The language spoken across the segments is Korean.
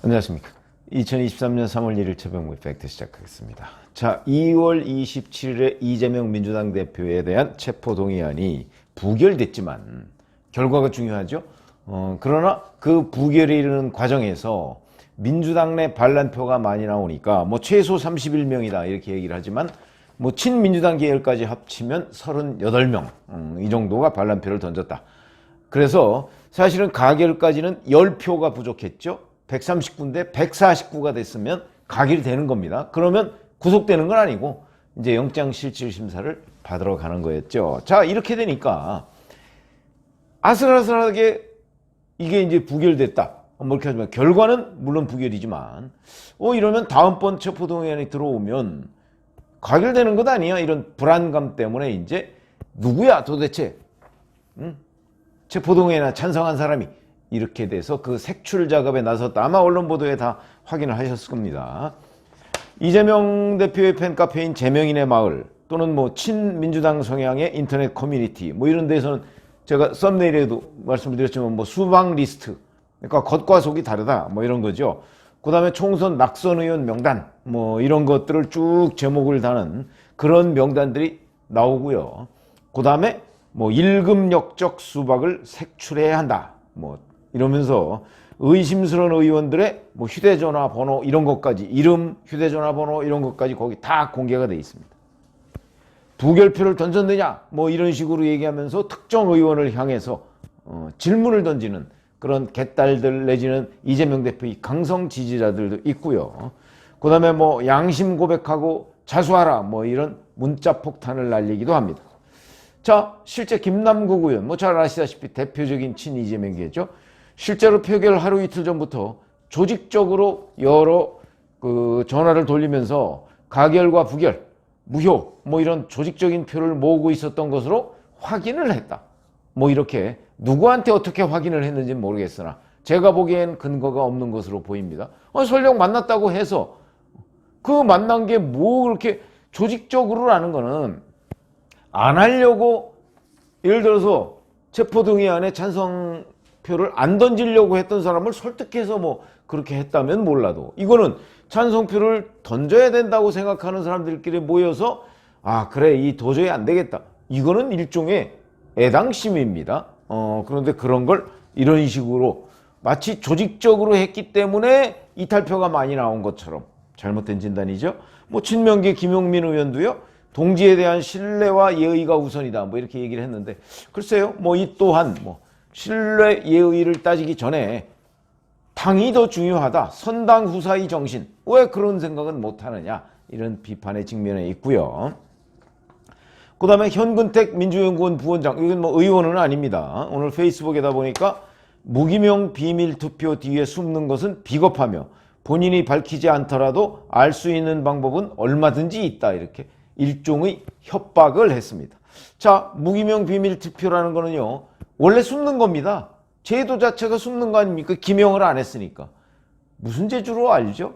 안녕하십니까. 2023년 3월 1일 최병무의 팩트 시작하겠습니다. 자, 2월 27일에 이재명 민주당 대표에 대한 체포동의안이 부결됐지만 결과가 중요하죠. 그러나 그 부결에 이르는 과정에서 민주당 내 반란표가 많이 나오니까 최소 31명이다 이렇게 얘기를 하지만 친민주당 계열까지 합치면 38명 이 정도가 반란표를 던졌다. 그래서 사실은 가결까지는 10표가 부족했죠. 139인데 149가 됐으면 가결되는 겁니다. 그러면 구속되는 건 아니고 이제 영장실질심사를 받으러 가는 거였죠. 자, 이렇게 되니까 아슬아슬하게 이게 이제 부결됐다. 이렇게 하지만 결과는 물론 부결이지만 이러면 다음번 체포동의안이 들어오면 가결되는 것 아니야? 이런 불안감 때문에 이제 누구야 도대체 체포동의안에 찬성한 사람이 이렇게 돼서 그 색출 작업에 나섰다. 아마 언론 보도에 다 확인을 하셨을 겁니다. 이재명 대표의 팬카페인 재명인의 마을 또는 친민주당 성향의 인터넷 커뮤니티 이런 데서는 제가 썸네일에도 말씀을 드렸지만 수박 리스트, 그러니까 겉과 속이 다르다 이런 거죠. 그 다음에 총선 낙선 의원 명단 이런 것들을 쭉 제목을 다는 그런 명단들이 나오고요. 그 다음에 1급 역적 수박을 색출해야 한다 이러면서 의심스러운 의원들의 휴대전화 번호 이런 것까지, 이름, 휴대전화 번호 이런 것까지 거기 다 공개가 돼 있습니다. 부결표를 던졌느냐 이런 식으로 얘기하면서 특정 의원을 향해서 질문을 던지는 그런 개딸들 내지는 이재명 대표의 강성 지지자들도 있고요. 그 다음에 양심 고백하고 자수하라 이런 문자 폭탄을 날리기도 합니다. 자, 실제 김남국 의원 잘 아시다시피 대표적인 친이재명계죠. 실제로 표결 하루 이틀 전부터 조직적으로 여러 전화를 돌리면서 가결과 부결, 무효 이런 조직적인 표를 모으고 있었던 것으로 확인을 했다. 이렇게 누구한테 어떻게 확인을 했는지는 모르겠으나 제가 보기엔 근거가 없는 것으로 보입니다. 설령 만났다고 해서 그 만난 게 그렇게 조직적으로라는 거는 안 하려고, 예를 들어서 체포동의안에 찬성표를 안 던지려고 했던 사람을 설득해서 그렇게 했다면 몰라도 이거는 찬성표를 던져야 된다고 생각하는 사람들끼리 모여서 그래 이 도저히 안 되겠다. 이거는 일종의 애당심입니다. 그런데 그런 걸 이런 식으로 마치 조직적으로 했기 때문에 이탈표가 많이 나온 것처럼 잘못된 진단이죠. 친명계 김용민 의원도요. 동지에 대한 신뢰와 예의가 우선이다. 이렇게 얘기를 했는데 글쎄요. 이 또한 신뢰 예의를 따지기 전에 당이 더 중요하다. 선당 후사의 정신. 왜 그런 생각은 못하느냐. 이런 비판에 직면해 있고요. 그 다음에 현근택 민주연구원 부원장. 이건 의원은 아닙니다. 오늘 페이스북에다 보니까 무기명 비밀투표 뒤에 숨는 것은 비겁하며 본인이 밝히지 않더라도 알 수 있는 방법은 얼마든지 있다. 이렇게 일종의 협박을 했습니다. 자, 무기명 비밀투표라는 거는요. 원래 숨는 겁니다. 제도 자체가 숨는 거 아닙니까? 기명을 안 했으니까. 무슨 재주로 알죠?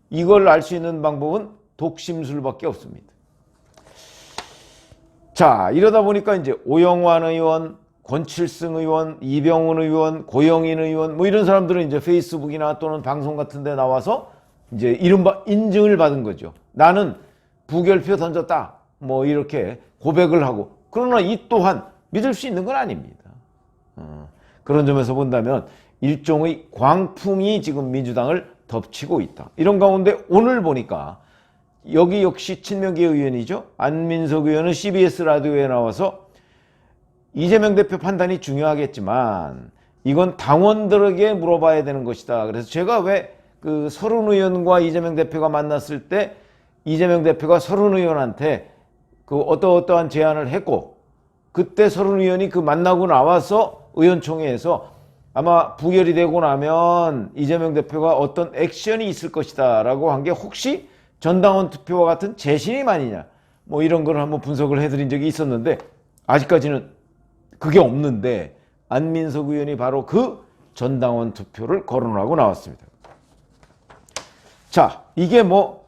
이걸 알 수 있는 방법은 독심술밖에 없습니다. 자, 이러다 보니까 이제 오영환 의원, 권칠승 의원, 이병훈 의원, 고영인 의원 이런 사람들은 이제 페이스북이나 또는 방송 같은 데 나와서 이제 이른바 인증을 받은 거죠. 나는 부결표 던졌다. 이렇게 고백을 하고. 그러나 이 또한 믿을 수 있는 건 아닙니다. 그런 점에서 본다면 일종의 광풍이 지금 민주당을 덮치고 있다. 이런 가운데 오늘 보니까 여기 역시 친명계 의원이죠. 안민석 의원은 CBS 라디오에 나와서 이재명 대표 판단이 중요하겠지만 이건 당원들에게 물어봐야 되는 것이다. 그래서 제가 왜 서른 의원과 이재명 대표가 만났을 때 이재명 대표가 서른 의원한테 어떠한 제안을 했고 그때 서른 의원이 만나고 나와서 의원총회에서 아마 부결이 되고 나면 이재명 대표가 어떤 액션이 있을 것이다 라고 한 게 혹시 전당원 투표와 같은 재신임 아니냐 이런 걸 한번 분석을 해드린 적이 있었는데 아직까지는 그게 없는데 안민석 의원이 바로 그 전당원 투표를 거론하고 나왔습니다. 자, 이게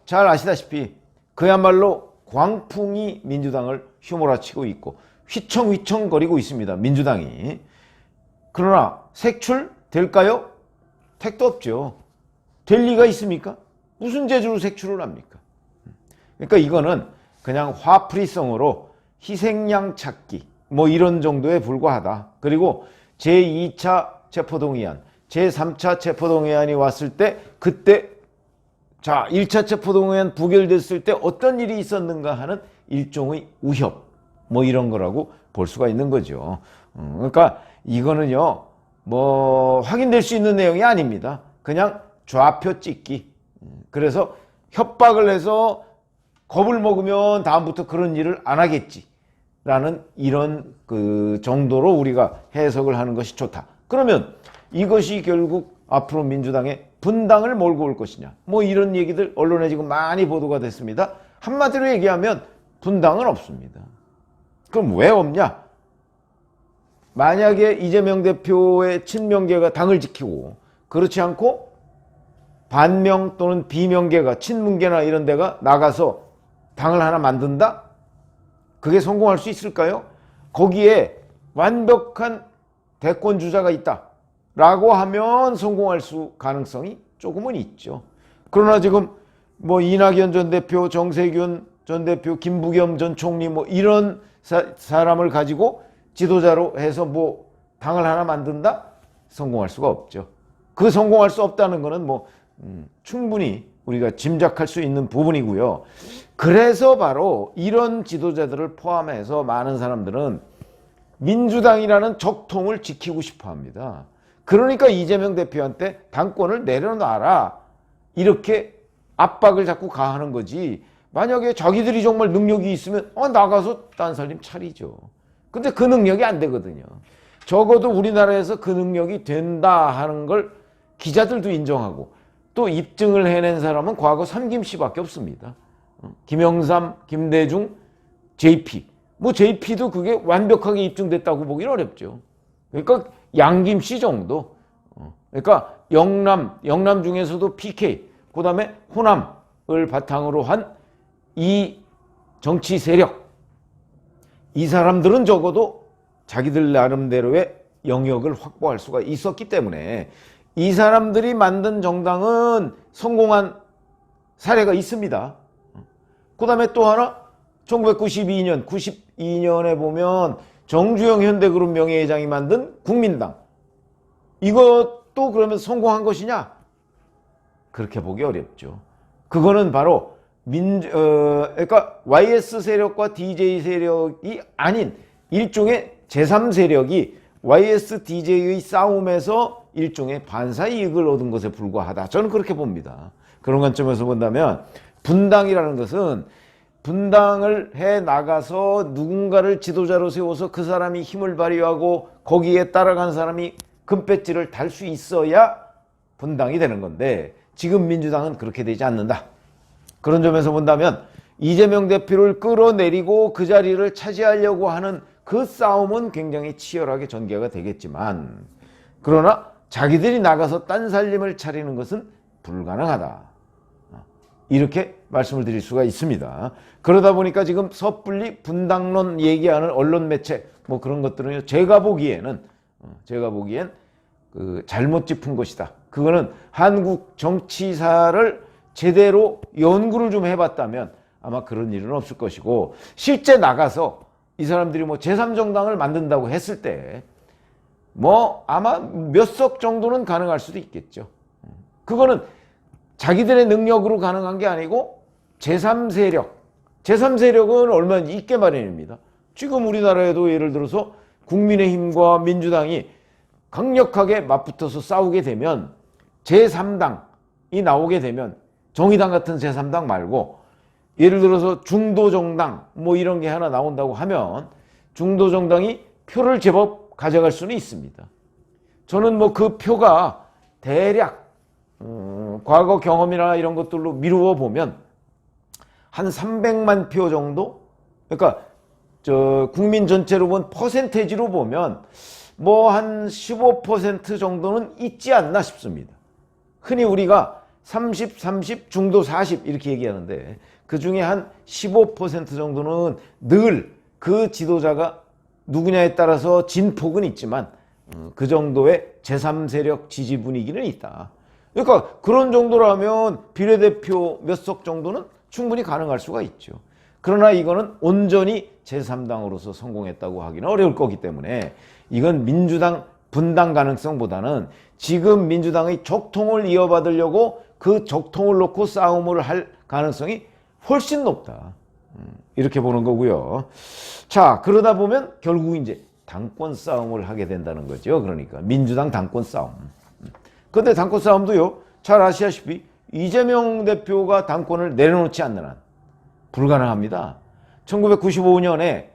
잘 아시다시피 그야말로 광풍이 민주당을 휘몰아치고 있고 휘청휘청거리고 있습니다. 민주당이. 그러나 색출 될까요? 택도 없죠. 될 리가 있습니까? 무슨 재주로 색출을 합니까? 그러니까 이거는 그냥 화풀이성으로 희생양 찾기 뭐 이런 정도에 불과하다. 그리고 제2차 체포동의안, 제3차 체포동의안이 왔을 때 그때 자 1차 체포동의안 부결됐을 때 어떤 일이 있었는가 하는 일종의 우협 뭐 이런 거라고 볼 수가 있는 거죠. 그러니까 이거는요 뭐 확인될 수 있는 내용이 아닙니다. 그냥 좌표 찍기. 그래서 협박을 해서 겁을 먹으면 다음부터 그런 일을 안 하겠지 라는 이런 그 정도로 우리가 해석을 하는 것이 좋다. 그러면 이것이 결국 앞으로 민주당의 분당을 몰고 올 것이냐 뭐 이런 얘기들 언론에 지금 많이 보도가 됐습니다. 한마디로 얘기하면 분당은 없습니다. 그럼 왜 없냐? 만약에 이재명 대표의 친명계가 당을 지키고 그렇지 않고 반명 또는 비명계가 친문계나 이런 데가 나가서 당을 하나 만든다? 그게 성공할 수 있을까요? 거기에 완벽한 대권 주자가 있다 라고 하면 성공할 수 가능성이 조금은 있죠. 그러나 지금 뭐 이낙연 전 대표, 정세균 전 대표, 김부겸 전 총리 뭐 이런 사람을 가지고 지도자로 해서 뭐 당을 하나 만든다? 성공할 수가 없죠. 그 성공할 수 없다는 거는 뭐 충분히 우리가 짐작할 수 있는 부분이고요. 그래서 바로 이런 지도자들을 포함해서 많은 사람들은 민주당이라는 적통을 지키고 싶어 합니다. 그러니까 이재명 대표한테 당권을 내려놔라 이렇게 압박을 자꾸 가하는 거지. 만약에 자기들이 정말 능력이 있으면 나가서 딴살림 차리죠. 근데 그 능력이 안 되거든요. 적어도 우리나라에서 그 능력이 된다 하는 걸 기자들도 인정하고 또 입증을 해낸 사람은 과거 삼김 씨밖에 없습니다. 김영삼, 김대중, JP. 뭐 JP도 그게 완벽하게 입증됐다고 보기는 어렵죠. 그러니까 양김 씨 정도. 그러니까 영남 중에서도 PK, 그 다음에 호남을 바탕으로 한 이 정치 세력. 이 사람들은 적어도 자기들 나름대로의 영역을 확보할 수가 있었기 때문에 이 사람들이 만든 정당은 성공한 사례가 있습니다. 그 다음에 또 하나 92년에 보면 정주영 현대그룹 명예회장이 만든 국민당. 이것도 그러면 성공한 것이냐? 그렇게 보기 어렵죠. 그거는 바로 그러니까 YS 세력과 DJ 세력이 아닌 일종의 제3세력이 YS, DJ의 싸움에서 일종의 반사 이익을 얻은 것에 불과하다. 저는 그렇게 봅니다. 그런 관점에서 본다면 분당이라는 것은 분당을 해 나가서 누군가를 지도자로 세워서 그 사람이 힘을 발휘하고 거기에 따라간 사람이 금배지를 달 수 있어야 분당이 되는 건데 지금 민주당은 그렇게 되지 않는다. 그런 점에서 본다면 이재명 대표를 끌어내리고 그 자리를 차지하려고 하는 그 싸움은 굉장히 치열하게 전개가 되겠지만 그러나 자기들이 나가서 딴살림을 차리는 것은 불가능하다. 이렇게 말씀을 드릴 수가 있습니다. 그러다 보니까 지금 섣불리 분당론 얘기하는 언론 매체 뭐 그런 것들은 제가 보기엔 그 잘못 짚은 것이다. 그거는 한국 정치사를 제대로 연구를 좀 해봤다면 아마 그런 일은 없을 것이고 실제 나가서 이 사람들이 뭐 제3정당을 만든다고 했을 때 뭐 아마 몇 석 정도는 가능할 수도 있겠죠. 그거는 자기들의 능력으로 가능한 게 아니고 제3세력은 얼마나 있게 마련입니다. 지금 우리나라에도 예를 들어서 국민의힘과 민주당이 강력하게 맞붙어서 싸우게 되면 제3당이 나오게 되면 정의당 같은 제3당 말고 예를 들어서 중도정당 뭐 이런 게 하나 나온다고 하면 중도정당이 표를 제법 가져갈 수는 있습니다. 저는 뭐 그 표가 대략 과거 경험이나 이런 것들로 미루어 보면 한 300만 표 정도? 그러니까 국민 전체로 본 퍼센테이지로 보면 뭐 한 15% 정도는 있지 않나 싶습니다. 흔히 우리가 30, 30, 중도 40 이렇게 얘기하는데 그 중에 한 15% 정도는 늘 그 지도자가 누구냐에 따라서 진폭은 있지만 그 정도의 제3세력 지지 분위기는 있다. 그러니까 그런 정도라면 비례대표 몇 석 정도는 충분히 가능할 수가 있죠. 그러나 이거는 온전히 제3당으로서 성공했다고 하기는 어려울 거기 때문에 이건 민주당 분당 가능성보다는 지금 민주당의 적통을 이어받으려고 그 적통을 놓고 싸움을 할 가능성이 훨씬 높다. 이렇게 보는 거고요. 자, 그러다 보면 결국 이제 당권 싸움을 하게 된다는 거죠. 그러니까 민주당 당권 싸움. 근데 당권 싸움도요, 잘 아시다시피 이재명 대표가 당권을 내려놓지 않는 한 불가능합니다. 1995년에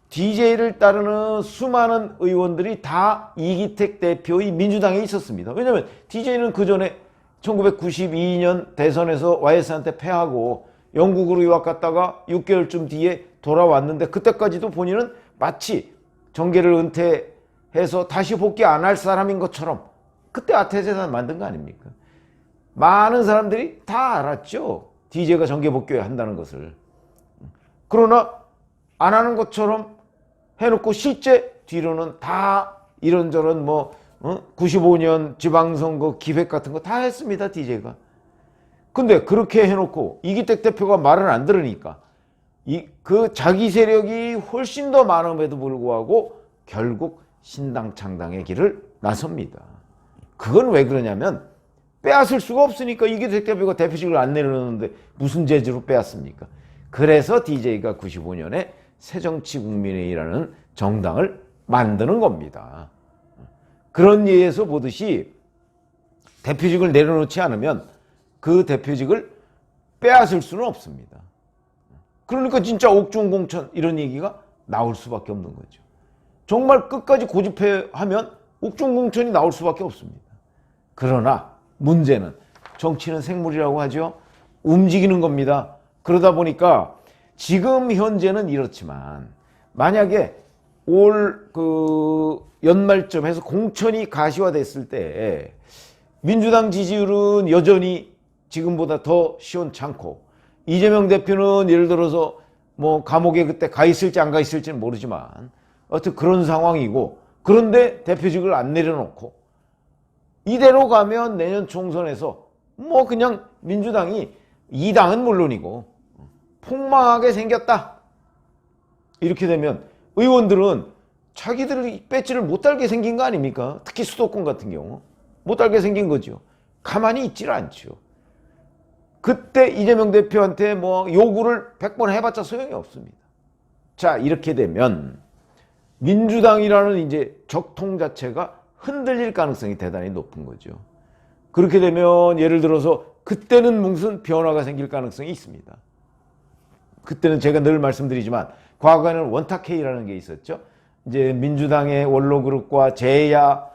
DJ를 따르는 수많은 의원들이 다 이기택 대표의 민주당에 있었습니다. 왜냐하면 DJ는 그 전에 1992년 대선에서 YS한테 패하고 영국으로 유학 갔다가 6개월쯤 뒤에 돌아왔는데 그때까지도 본인은 마치 정계를 은퇴해서 다시 복귀 안 할 사람인 것처럼 그때 아태재단 만든 거 아닙니까? 많은 사람들이 다 알았죠. DJ가 정계 복귀한다는 것을. 그러나 안 하는 것처럼 해놓고 실제 뒤로는 다 이런저런 95년 지방선거 기획 같은 거 다 했습니다. DJ가. 근데 그렇게 해놓고 이기택 대표가 말을 안 들으니까 그 자기 세력이 훨씬 더 많음에도 불구하고 결국 신당 창당의 길을 나섭니다. 그건 왜 그러냐면 빼앗을 수가 없으니까. 이기택 대표가 대표직을 안 내려놓는데 무슨 재주로 빼앗습니까? 그래서 DJ가 95년에 새정치국민회의라는 정당을 만드는 겁니다. 그런 예에서 보듯이 대표직을 내려놓지 않으면 그 대표직을 빼앗을 수는 없습니다. 그러니까 진짜 옥중공천 이런 얘기가 나올 수밖에 없는 거죠. 정말 끝까지 고집하면 옥중공천이 나올 수밖에 없습니다. 그러나 문제는 정치는 생물이라고 하죠. 움직이는 겁니다. 그러다 보니까 지금 현재는 이렇지만 만약에 올 연말쯤 해서 공천이 가시화됐을 때 민주당 지지율은 여전히 지금보다 더 시원찮고 이재명 대표는 예를 들어서 감옥에 그때 가 있을지 안 가 있을지는 모르지만 어쨌든 그런 상황이고, 그런데 대표직을 안 내려놓고 이대로 가면 내년 총선에서 그냥 민주당이 2당은 물론이고 폭망하게 생겼다. 이렇게 되면 의원들은 자기들이 배지를 못 달게 생긴 거 아닙니까? 특히 수도권 같은 경우 못 달게 생긴 거죠. 가만히 있질 않죠. 그때 이재명 대표한테 요구를 100번 해봤자 소용이 없습니다. 자, 이렇게 되면 민주당이라는 이제 적통 자체가 흔들릴 가능성이 대단히 높은 거죠. 그렇게 되면 예를 들어서 그때는 무슨 변화가 생길 가능성이 있습니다. 그때는 제가 늘 말씀드리지만 과거에는 원탁회의라는 게 있었죠. 이제 민주당의 원로그룹과 제야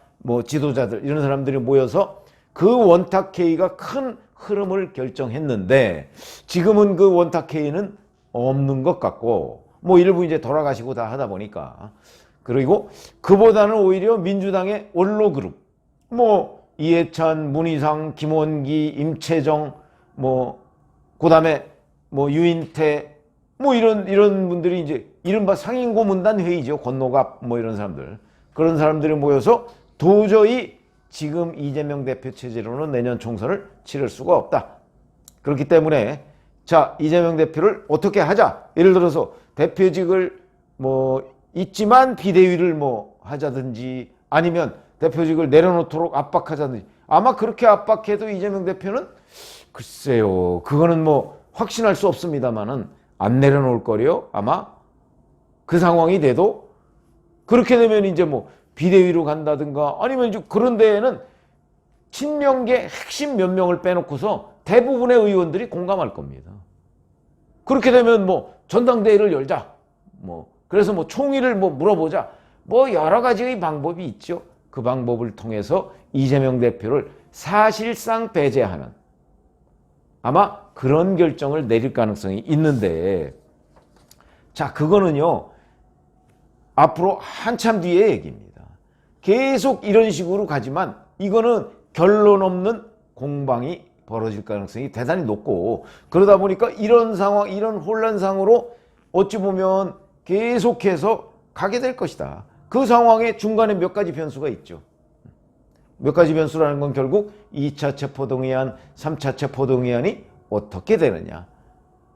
지도자들 이런 사람들이 모여서 그 원탁회의가 큰 흐름을 결정했는데 지금은 그 원탁회의는 없는 것 같고 일부 이제 돌아가시고 다 하다 보니까, 그리고 그보다는 오히려 민주당의 원로그룹 이해찬, 문희상, 김원기, 임채정 그다음에 유인태 이런 분들이 이제 이른바 상임고문단 회의죠. 권노갑 이런 사람들, 그런 사람들이 모여서 도저히 지금 이재명 대표 체제로는 내년 총선을 치를 수가 없다. 그렇기 때문에 자, 이재명 대표를 어떻게 하자. 예를 들어서 대표직을 있지만 비대위를 하자든지 아니면 대표직을 내려놓도록 압박하자든지. 아마 그렇게 압박해도 이재명 대표는 글쎄요, 그거는 확신할 수 없습니다만은 안 내려놓을 거래요. 아마 그 상황이 돼도. 그렇게 되면 이제 비대위로 간다든가 아니면 이제 그런 데에는 친명계 핵심 몇 명을 빼놓고서 대부분의 의원들이 공감할 겁니다. 그렇게 되면 전당대회를 열자. 그래서 총의를 물어보자. 여러 가지의 방법이 있죠. 그 방법을 통해서 이재명 대표를 사실상 배제하는 아마 그런 결정을 내릴 가능성이 있는데, 자, 그거는요 앞으로 한참 뒤의 얘기입니다. 계속 이런 식으로 가지만 이거는 결론 없는 공방이 벌어질 가능성이 대단히 높고, 그러다 보니까 이런 상황, 이런 혼란상으로 어찌 보면 계속해서 가게 될 것이다. 그 상황에 중간에 몇 가지 변수가 있죠. 몇 가지 변수라는 건 결국 2차 체포동의안, 3차 체포동의안이 어떻게 되느냐.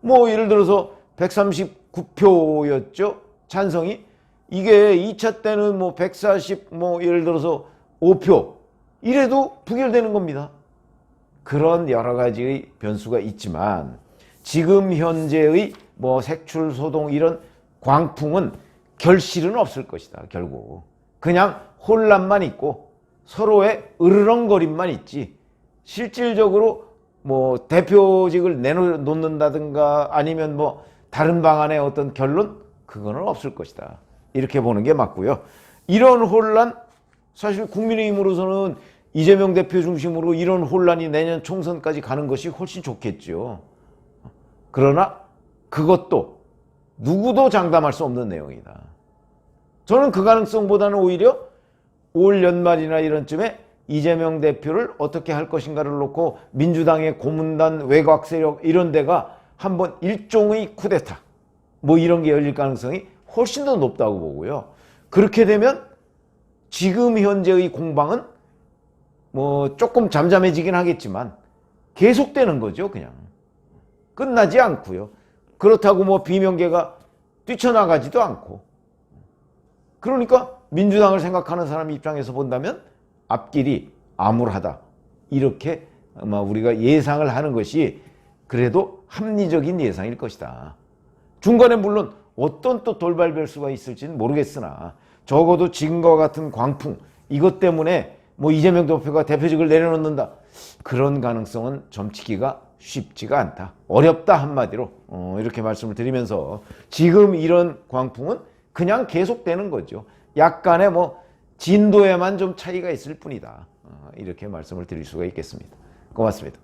뭐 예를 들어서 139표였죠. 찬성이. 이게 2차 때는 뭐 140, 뭐 예를 들어서 5표. 이래도 부결되는 겁니다. 그런 여러 가지의 변수가 있지만 지금 현재의 뭐 색출 소동 이런 광풍은 결실은 없을 것이다. 결국 그냥 혼란만 있고 서로의 으르렁거림만 있지 실질적으로 뭐 대표직을 내놓는다든가 아니면 뭐 다른 방안의 어떤 결론 그거는 없을 것이다. 이렇게 보는 게 맞고요. 이런 혼란 사실 국민의힘으로서는 이재명 대표 중심으로 이런 혼란이 내년 총선까지 가는 것이 훨씬 좋겠죠. 그러나 그것도 누구도 장담할 수 없는 내용이다. 저는 그 가능성보다는 오히려 올 연말이나 이런 쯤에 이재명 대표를 어떻게 할 것인가를 놓고 민주당의 고문단 외곽 세력 이런 데가 한번 일종의 쿠데타 뭐 이런 게 열릴 가능성이 훨씬 더 높다고 보고요. 그렇게 되면 지금 현재의 공방은 뭐 조금 잠잠해지긴 하겠지만 계속되는 거죠. 그냥 끝나지 않고요. 그렇다고 뭐 비명계가 뛰쳐나가지도 않고. 그러니까 민주당을 생각하는 사람 입장에서 본다면 앞길이 암울하다. 이렇게 아마 우리가 예상을 하는 것이 그래도 합리적인 예상일 것이다. 중간에 물론 어떤 또 돌발 변수가 있을지는 모르겠으나 적어도 지금과 같은 광풍 이것 때문에 뭐 이재명 대표가 대표직을 내려놓는다. 그런 가능성은 점치기가 쉽지가 않다. 어렵다 한마디로 이렇게 말씀을 드리면서 지금 이런 광풍은 그냥 계속되는 거죠. 약간의 뭐 진도에만 좀 차이가 있을 뿐이다. 이렇게 말씀을 드릴 수가 있겠습니다. 고맙습니다.